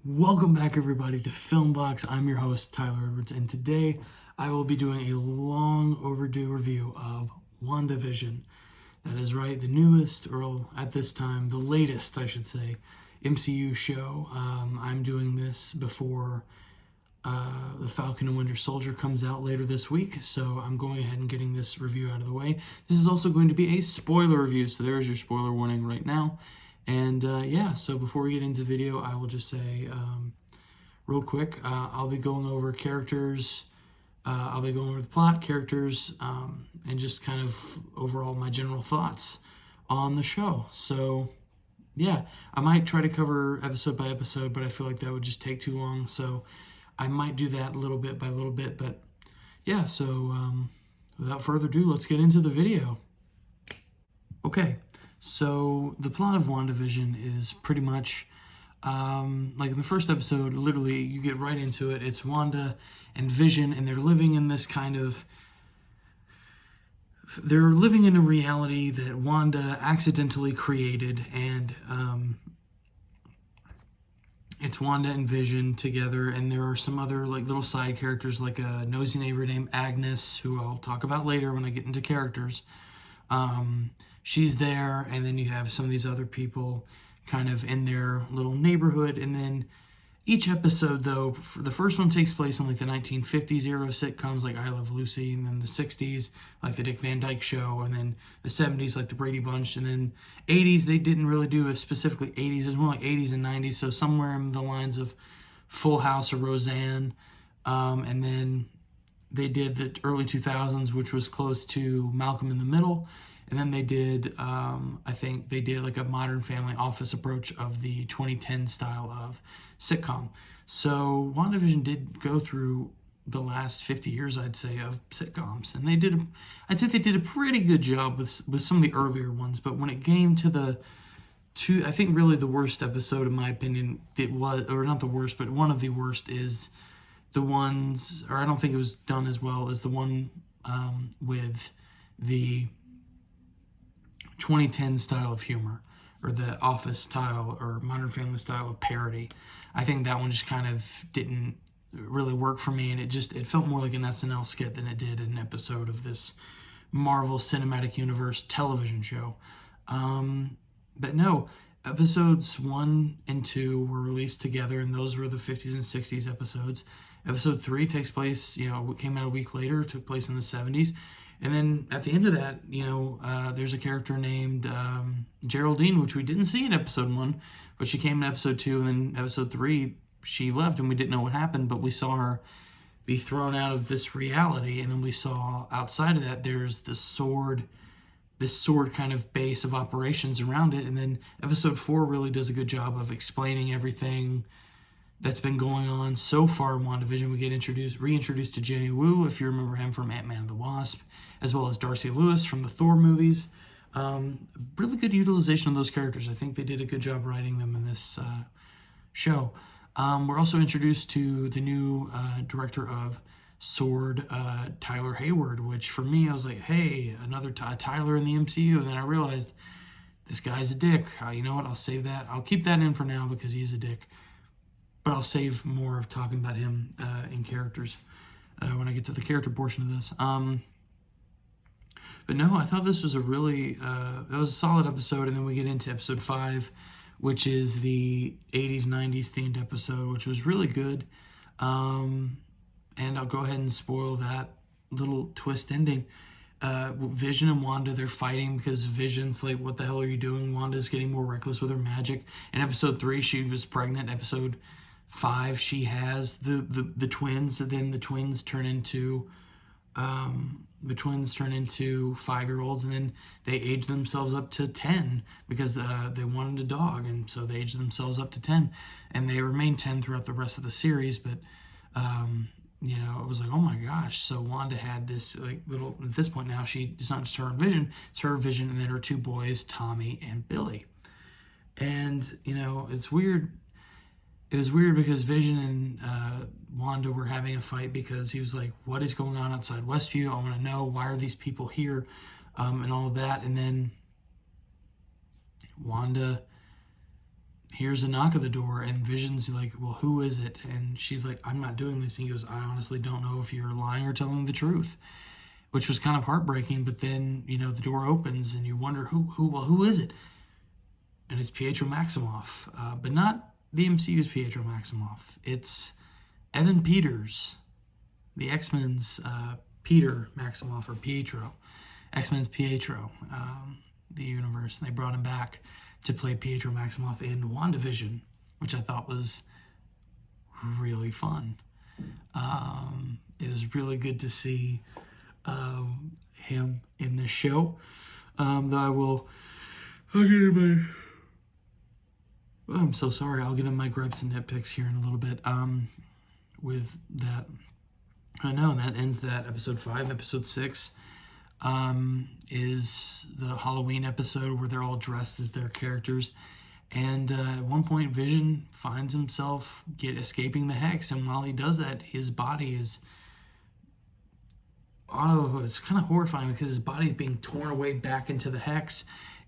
Welcome back, everybody, to Filmbox. I'm your host, Tyler Edwards, and today I will be doing a long overdue review of Wandavision. That is right, the newest, or at this time, the latest, I should say, MCU show. I'm doing this before The Falcon and Winter Soldier comes out later this week, so I'm going ahead and getting this review out of the way. This is also going to be a spoiler review, so there's your spoiler warning right now. And so before we get into the video, I will just say real quick, I'll be going over characters, I'll be going over the plot, characters, and just kind of overall my general thoughts on the show. So yeah, I might try to cover episode by episode, but I feel like that would just take too long. So I might do that little bit by little bit. But yeah, so without further ado, let's get into the video. Okay. So the plot of WandaVision is pretty much like in the first episode, literally you get right into it. It's Wanda and Vision, and they're living in this they're living in a reality that Wanda accidentally created, and it's Wanda and Vision together, and there are some other like little side characters, like a nosy neighbor named Agnes, who I'll talk about later when I get into characters. She's there, and then you have some of these other people kind of in their little neighborhood. And then each episode, though, the first one takes place in like the 1950s era sitcoms like I Love Lucy, and then the 60s like the Dick Van Dyke Show, and then the 70s like the Brady Bunch, and then 80s they didn't really do it specifically 80s, it was more like 80s and 90s, so somewhere in the lines of Full House or Roseanne, and then they did the early 2000s, which was close to Malcolm in the Middle. And then they did, I think they did like a Modern Family Office approach of the 2010 style of sitcom. So WandaVision did go through the last 50 years, I'd say, of sitcoms. And I'd say they did a pretty good job with some of the earlier ones. But when it came to I think really the worst episode, in my opinion, it was, or not the worst, but one of the worst is the ones, or I don't think it was done as well as the one with the 2010 style of humor, or the Office style or Modern Family style of parody. I think that one just kind of didn't really work for me, and it felt more like an SNL skit than it did an episode of this Marvel Cinematic Universe television show. But no, episodes 1 and 2 were released together, and those were the 50s and 60s episodes. Episode 3 takes place, came out a week later, took place in the 70s. And then at the end of that, there's a character named Geraldine, which we didn't see in episode 1, but she came in episode 2, and then episode 3, she left, and we didn't know what happened, but we saw her be thrown out of this reality, and then we saw outside of that, there's this sword kind of base of operations around it, and then episode 4 really does a good job of explaining everything that's been going on so far in WandaVision. We get reintroduced to Jenny Wu, if you remember him from Ant-Man and the Wasp, as well as Darcy Lewis from the Thor movies. Really good utilization of those characters. I think they did a good job writing them in this show. We're also introduced to the new director of Sword, Tyler Hayward, which for me, I was like, hey, another Tyler in the MCU. And then I realized this guy's a dick. You know what? I'll save that. I'll keep that in for now because he's a dick. But I'll save more of talking about him in characters when I get to the character portion of this. But no, I thought this was that was a solid episode. And then we get into episode 5, which is the 80s, 90s themed episode, which was really good. And I'll go ahead and spoil that little twist ending. Vision and Wanda, they're fighting because Vision's like, what the hell are you doing? Wanda's getting more reckless with her magic. In episode 3, she was pregnant. Episode 5, she has the twins, and then the twins turn into 5-year-olds, and then they age themselves up to 10 because they wanted a dog, and so they aged themselves up to 10, and they remain 10 throughout the rest of the series. But it was like, oh my gosh. So Wanda had this like little, at this point now, it's not just her and Vision, it's her, Vision, and then her 2 boys, Tommy and Billy. And it's weird. It was weird because Vision and Wanda were having a fight because he was like, what is going on outside Westview? I want to know, why are these people here? And all of that. And then Wanda hears a knock at the door, and Vision's like, well, who is it? And she's like, I'm not doing this. And he goes, I honestly don't know if you're lying or telling the truth, which was kind of heartbreaking. But then, the door opens and you wonder who is it? And it's Pietro Maximoff, but not the MCU's Pietro Maximoff. It's Evan Peters, the X-Men's Peter Maximoff, or Pietro. X-Men's Pietro, the universe. And they brought him back to play Pietro Maximoff in Wandavision, which I thought was really fun. It was really good to see him in this show. Though I'm so sorry. I'll get in my gripes and nitpicks here in a little bit. With that, I know that ends that episode 5. Episode 6 is the Halloween episode where they're all dressed as their characters. And at one point, Vision finds himself escaping the Hex. And while he does that, his body is... it's kind of horrifying because his body's being torn away back into the Hex.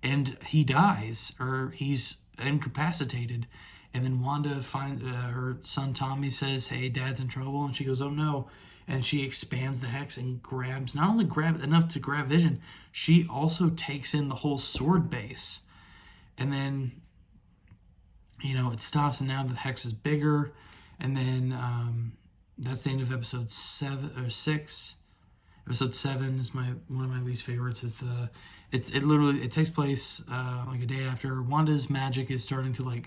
And he dies, or he's incapacitated. And then Wanda finds her son Tommy says, hey, Dad's in trouble. And she goes, oh no. And she expands the Hex and not only grab enough to grab Vision, she also takes in the whole sword base. And then, it stops, and now the Hex is bigger. And then that's the end of episode 6. Episode 7 is one of my least favorites. It takes place like a day after Wanda's magic is starting to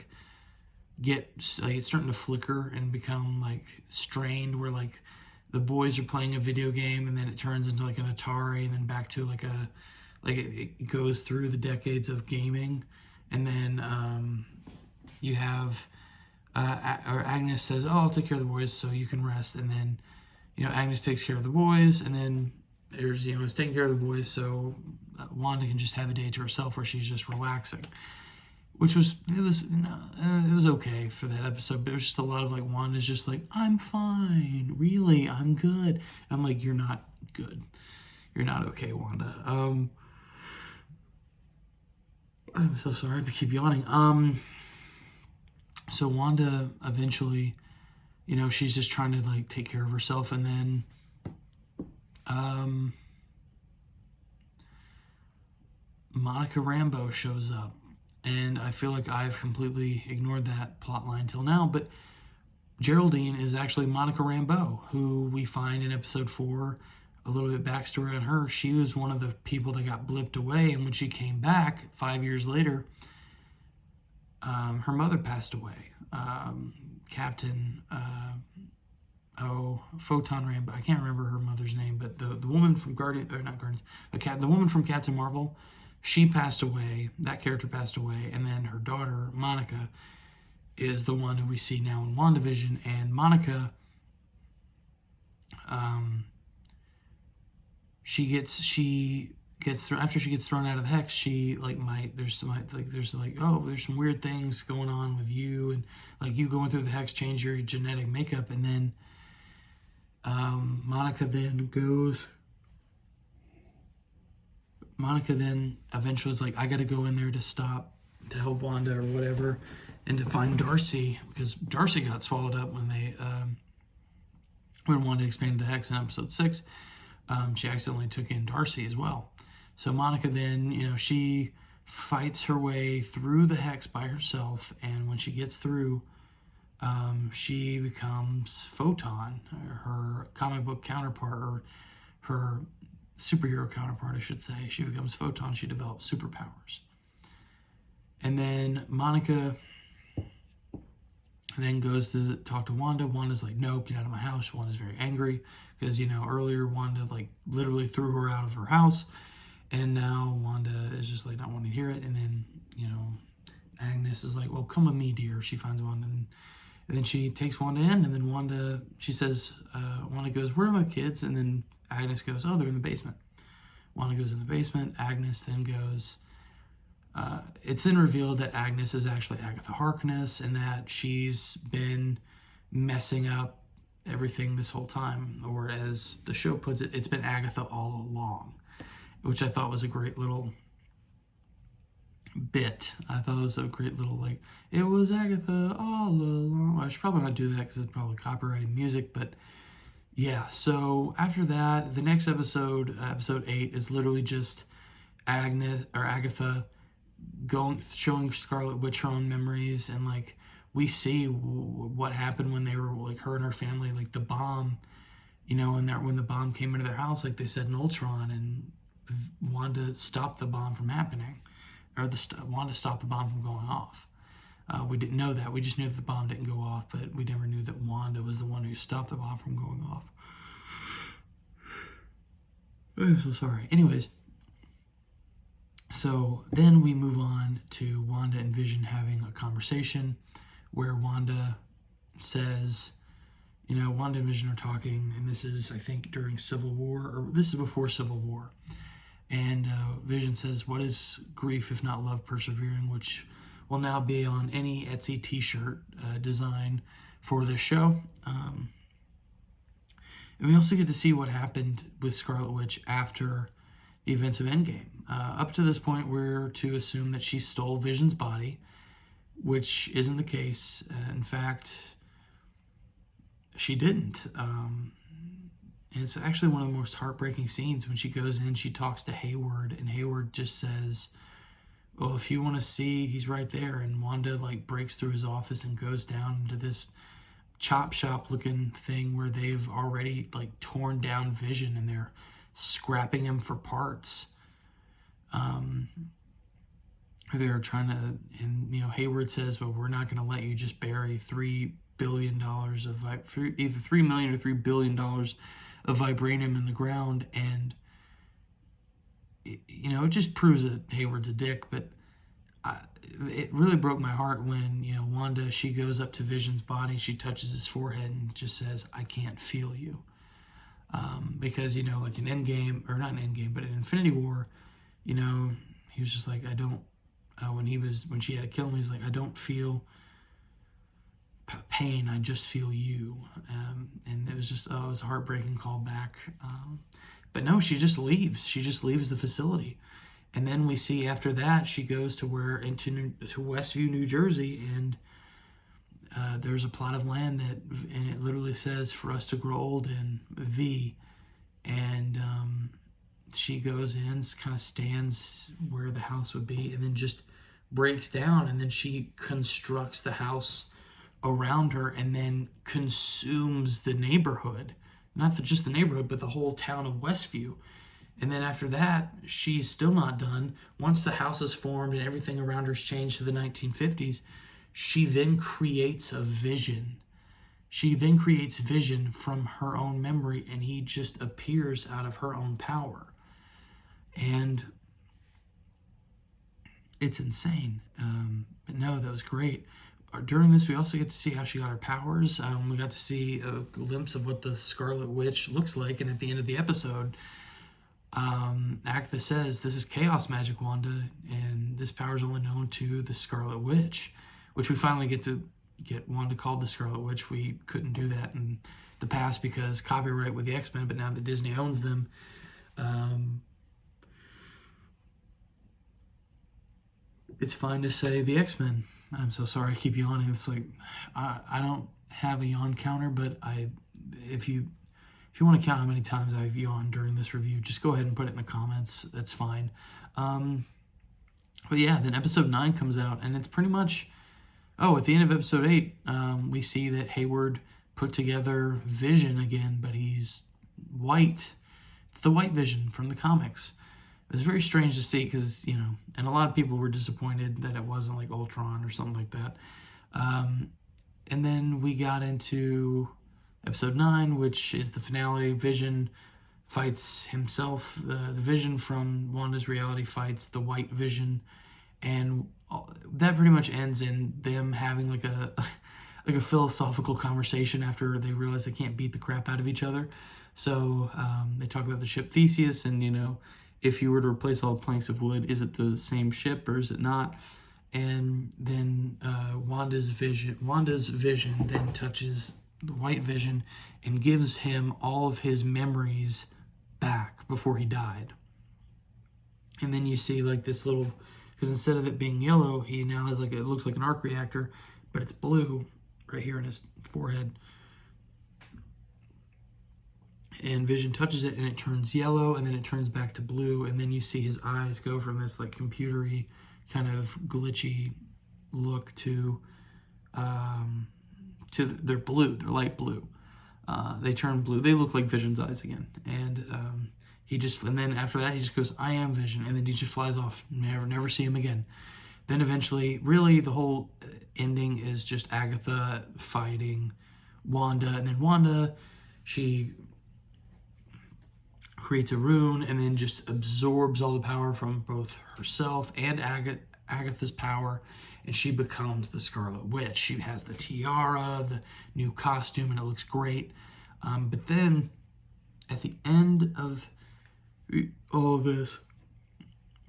it's starting to flicker and become strained, where the boys are playing a video game and then it turns into an Atari, and then back to it goes through the decades of gaming. And then you have Agnes says, oh, I'll take care of the boys so you can rest. And then Agnes takes care of the boys, and then there's it's taking care of the boys so Wanda can just have a day to herself where she's just relaxing. Which was okay for that episode, but it was just a lot of Wanda's just I'm fine, really, I'm good. And I'm like, you're not good. You're not okay, Wanda. I'm so sorry, I keep yawning. So Wanda eventually, she's just trying to take care of herself, and then Monica Rambeau shows up. And I feel like I've completely ignored that plot line till now. But Geraldine is actually Monica Rambeau, who we find in episode 4, a little bit backstory on her. She was one of the people that got blipped away. And when she came back 5 years later, her mother passed away. Captain, Photon Rambeau. I can't remember her mother's name, but the woman from the woman from Captain Marvel, she passed away. That character passed away. And then her daughter, Monica, is the one who we see now in WandaVision. And Monica, she gets after she gets thrown out of the Hex, there's some weird things going on with you, and you going through the Hex changed your genetic makeup. And then Monica then eventually is I got to go in there to help Wanda or whatever, and to find Darcy, because Darcy got swallowed up when Wanda expanded the Hex in episode 6. She accidentally took in Darcy as well. So Monica then, she fights her way through the Hex by herself, and when she gets through, she becomes Photon, her comic book counterpart, or her superhero counterpart, I should say. She becomes Photon. She develops superpowers. And then Monica then goes to talk to Wanda. Wanda's like, no, get out of my house. Wanda's very angry because, earlier Wanda literally threw her out of her house. And now Wanda is just not wanting to hear it. And then, Agnes is like, well, come with me, dear. She finds Wanda. And then she takes Wanda in. And then Wanda goes, where are my kids? And then Agnes goes, oh, they're in the basement. Wanda goes in the basement. Agnes then goes, it's then revealed that Agnes is actually Agatha Harkness, and that she's been messing up everything this whole time. Or as the show puts it, it's been Agatha all along, which I thought was a great little bit. I thought it was a great little, like, it was Agatha all along. Well, I should probably not do that because it's probably copyrighted music, but yeah. So after that, the next episode, episode 8, is literally just Agnes or Agatha showing Scarlet Witch her own memories, and like we see what happened when they were like her and her family, like the bomb, and that when the bomb came into their house, like they said in Ultron, and Wanda stopped the bomb from happening, or Wanda stopped the bomb from going off. We didn't know that. We just knew that the bomb didn't go off, but we never knew that Wanda was the one who stopped the bomb from going off. I'm so sorry. Anyways, so then we move on to Wanda and Vision having a conversation where Wanda says, Wanda and Vision are talking, and this is, I think, during Civil War, or this is before Civil War. And Vision says, "What is grief if not love persevering?" which will now be on any Etsy t-shirt design for this show. And we also get to see what happened with Scarlet Witch after the events of Endgame. Up to this point, we're to assume that she stole Vision's body, which isn't the case. In fact, she didn't. It's actually one of the most heartbreaking scenes when she goes in, she talks to Hayward, and Hayward just says, "Well, if you want to see, he's right there." And Wanda like breaks through his office and goes down into this chop shop looking thing where they've already like torn down Vision and they're scrapping him for parts. They're trying to, and Hayward says, "Well, we're not going to let you just bury $3 billion of either $3 million or $3 billion of vibranium in the ground." And it just proves that Hayward's a dick. But it really broke my heart when Wanda, she goes up to Vision's body, she touches his forehead and just says, "I can't feel you." Because like in Endgame, or not in Endgame, but in Infinity War, he was just like, "I don't." When she had to kill him, he's like, "I don't feel pain, I just feel you." And it was just, it was a heartbreaking callback. But no, she just leaves. She just leaves the facility. And then we see after that, she goes to Westview, New Jersey, and there's a plot of land and it literally says, "For us to grow old in V." And she goes in, kind of stands where the house would be, and then just breaks down, and then she constructs the house around her and then consumes the neighborhood. Not just the neighborhood, but the whole town of Westview. And then after that, she's still not done. Once the house is formed and everything around her is changed to the 1950s, she then creates a Vision. She then creates Vision from her own memory, and he just appears out of her own power. And it's insane. But no, that was great. During this, we also get to see how she got her powers. We got to see a glimpse of what the Scarlet Witch looks like, and at the end of the episode, Agatha says, "This is chaos magic, Wanda, and this power is only known to the Scarlet Witch," which we finally get to get Wanda called the Scarlet Witch. We couldn't do that in the past because copyright with the X-Men, but now that Disney owns them, it's fine to say the X-Men. I'm so sorry, I keep yawning. It's like, I don't have a yawn counter, but if you want to count how many times I've yawned during this review, just go ahead and put it in the comments. That's fine. But yeah, then episode 9 comes out, and it's pretty much, at the end of episode 8, we see that Hayward put together Vision again, but he's white. It's the white Vision from the comics. It was very strange to see because, and a lot of people were disappointed that it wasn't like Ultron or something like that. And then we got into episode 9, which is the finale. Vision fights himself. The Vision from Wanda's reality fights the white Vision. And that pretty much ends in them having like a philosophical conversation after they realize they can't beat the crap out of each other. So they talk about the ship Theseus, and if you were to replace all the planks of wood, is it the same ship or is it not? And then Wanda's vision then touches the white Vision and gives him all of his memories back before he died. And then you see like this little because instead of it being yellow, he now has it looks like an arc reactor, but it's blue right here in his forehead. And Vision touches it and it turns yellow, and then it turns back to blue, and then you see his eyes go from this computery kind of glitchy look to they're blue, they're light blue. They turn blue. They look like Vision's eyes again. And and then after that he just goes, "I am Vision," and then he just flies off. Never see him again. Then eventually, really the whole ending is just Agatha fighting Wanda, and then Wanda, she creates a rune and then just absorbs all the power from both herself and Agatha's power, and she becomes the Scarlet Witch. She has the tiara, the new costume, and it looks great. But then, at the end of all of this,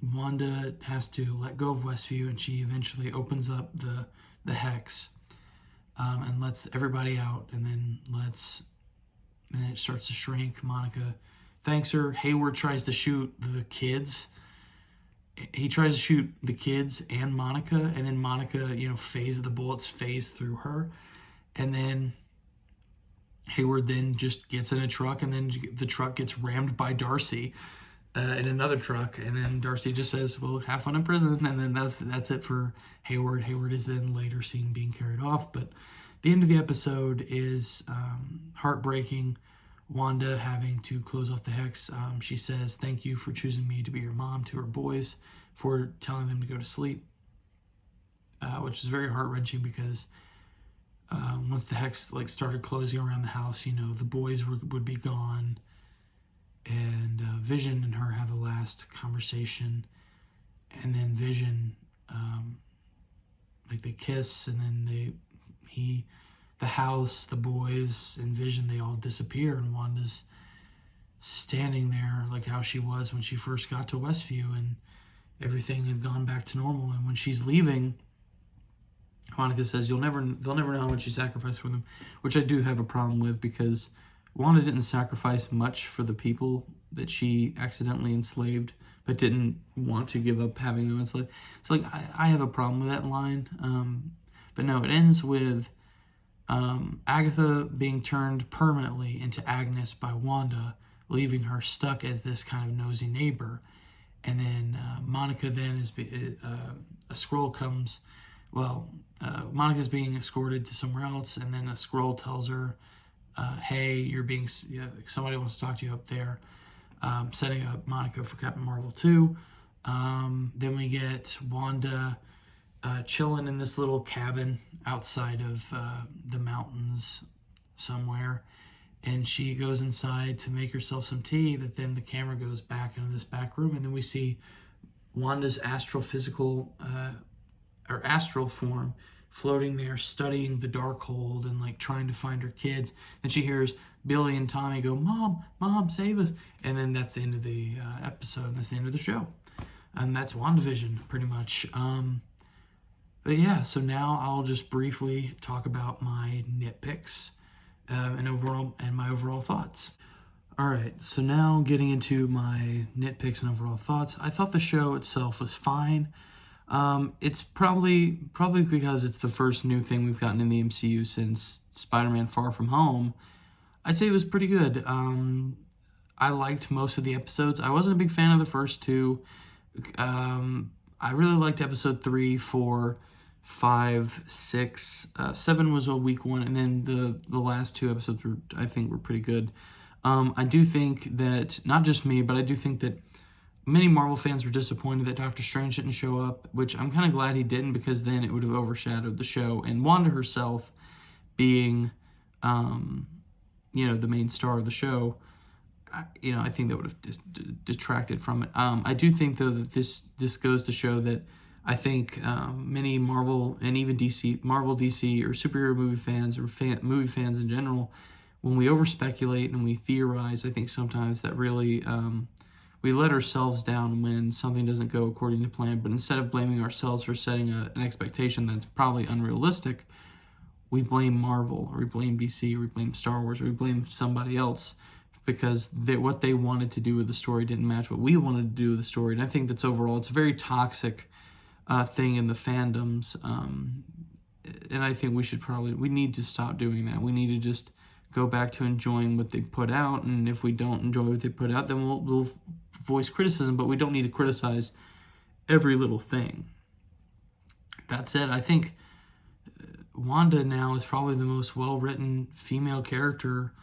Wanda has to let go of Westview, and she eventually opens up the hex and lets everybody out, and then it starts to shrink. Monica thanks her. Hayward tries to shoot the kids. He tries to shoot the kids and Monica, and then Monica, the bullets phase through her. And then Hayward then just gets in a truck, and then the truck gets rammed by Darcy in another truck. And then Darcy just says, "Well, have fun in prison." And then that's it for Hayward. Hayward is then later seen being carried off. But the end of the episode is heartbreaking. Wanda having to close off the hex. She says, "Thank you for choosing me to be your mom," to her boys, for telling them to go to sleep, which is very heart-wrenching because once the hex started closing around the house, the boys would be gone, and Vision and her have a last conversation, and then Vision, they kiss, and then the house, the boys, and Vision, they all disappear, and Wanda's standing there like how she was when she first got to Westview, and everything had gone back to normal. And when she's leaving, Monica says, they'll never know how much you sacrificed for them, which I do have a problem with, because Wanda didn't sacrifice much for the people that she accidentally enslaved, but didn't want to give up having them enslaved. So I have a problem with that line. But no, it ends with Agatha being turned permanently into Agnes by Wanda, leaving her stuck as this kind of nosy neighbor. And then Monica then a scroll comes. Monica's being escorted to somewhere else, and then a scroll tells her, "Hey, somebody wants to talk to you up there," setting up Monica for Captain Marvel 2. Then we get Wanda chilling in this little cabin outside of the mountains somewhere, and she goes inside to make herself some tea, but then the camera goes back into this back room, and then we see Wanda's astral form floating there, studying the Darkhold and trying to find her kids. Then she hears Billy and Tommy go, Mom, save us. And then that's the end of the episode, and that's the end of the show. And that's WandaVision, pretty much. But yeah, so now I'll just briefly talk about my nitpicks and my overall thoughts. All right, so now getting into my nitpicks and overall thoughts. I thought the show itself was fine. It's probably because it's the first new thing we've gotten in the MCU since Spider-Man Far From Home. I'd say it was pretty good. I liked most of the episodes. I wasn't a big fan of the first two. I really liked episode 3, 4, 5, 6. 7 was a weak one, and then the last two episodes were pretty good. I do think that, not just me, but I do think that many Marvel fans were disappointed that Doctor Strange didn't show up, which I'm kind of glad he didn't, because then it would have overshadowed the show. And Wanda herself being, the main star of the show, I think that would have detracted from it. I do think, though, that this goes to show that I think many Marvel and even DC, or superhero movie fans, or movie fans in general, when we over-speculate and we theorize, I think sometimes that really... we let ourselves down when something doesn't go according to plan, but instead of blaming ourselves for setting an expectation that's probably unrealistic, we blame Marvel, or we blame DC, or we blame Star Wars, or we blame somebody else, because what they wanted to do with the story didn't match what we wanted to do with the story. And I think that's overall, it's a very toxic thing in the fandoms. And I think we need to stop doing that. We need to just go back to enjoying what they put out, and if we don't enjoy what they put out, then we'll voice criticism, but we don't need to criticize every little thing. That said, I think Wanda now is probably the most well-written female character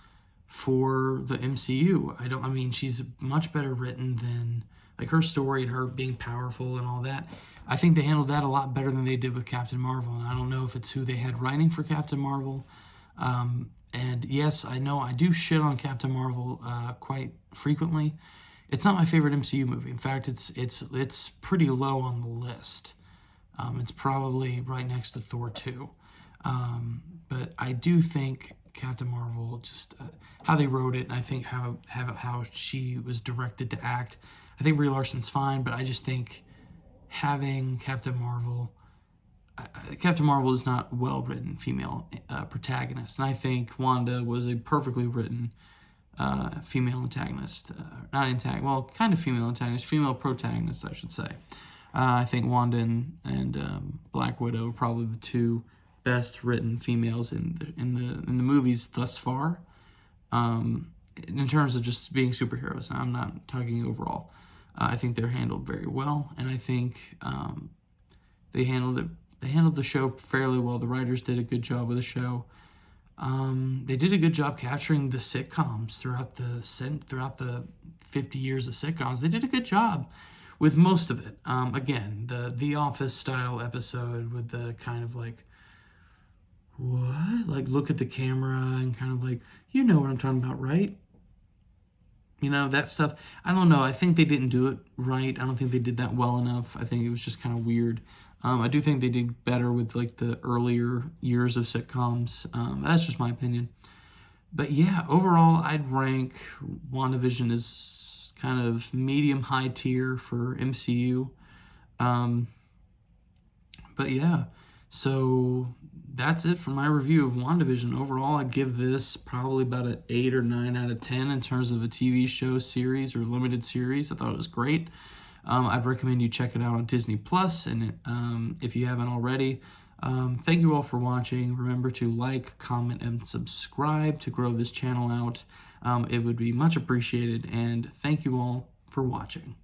for the MCU. I mean, she's much better written than, like, her story and her being powerful and all that. I think they handled that a lot better than they did with Captain Marvel, and I don't know if it's who they had writing for Captain Marvel. And yes, I know I do shit on Captain Marvel quite frequently. It's not my favorite MCU movie. In fact, it's pretty low on the list. It's probably right next to Thor 2. But I do think Captain Marvel, just how they wrote it, and I think how she was directed to act. I think Brie Larson's fine, but I just think having Captain Marvel is not well-written female protagonist, and I think Wanda was a perfectly written female antagonist, kind of female antagonist, female protagonist, I should say. I think Wanda and Black Widow are probably the two best written females in the movies thus far. In terms of just being superheroes, I'm not talking overall. I think they're handled very well, and I think they handled the show fairly well. The writers did a good job with the show. They did a good job capturing the sitcoms throughout the 50 years of sitcoms. They did a good job with most of it. Again, the Office style episode with the kind of like, what? Like, look at the camera and kind of like, you know what I'm talking about, right? You know, that stuff. I don't know. I think they didn't do it right. I don't think they did that well enough. I think it was just kind of weird. I do think they did better with, like, the earlier years of sitcoms. That's just my opinion. But yeah, overall, I'd rank WandaVision as kind of medium-high tier for MCU. But yeah, so that's it for my review of WandaVision. Overall, I'd give this probably about an 8 or 9 out of 10 in terms of a TV show series or limited series. I thought it was great. I'd recommend you check it out on Disney Plus, and if you haven't already. Thank you all for watching. Remember to like, comment, and subscribe to grow this channel out. It would be much appreciated, and thank you all for watching.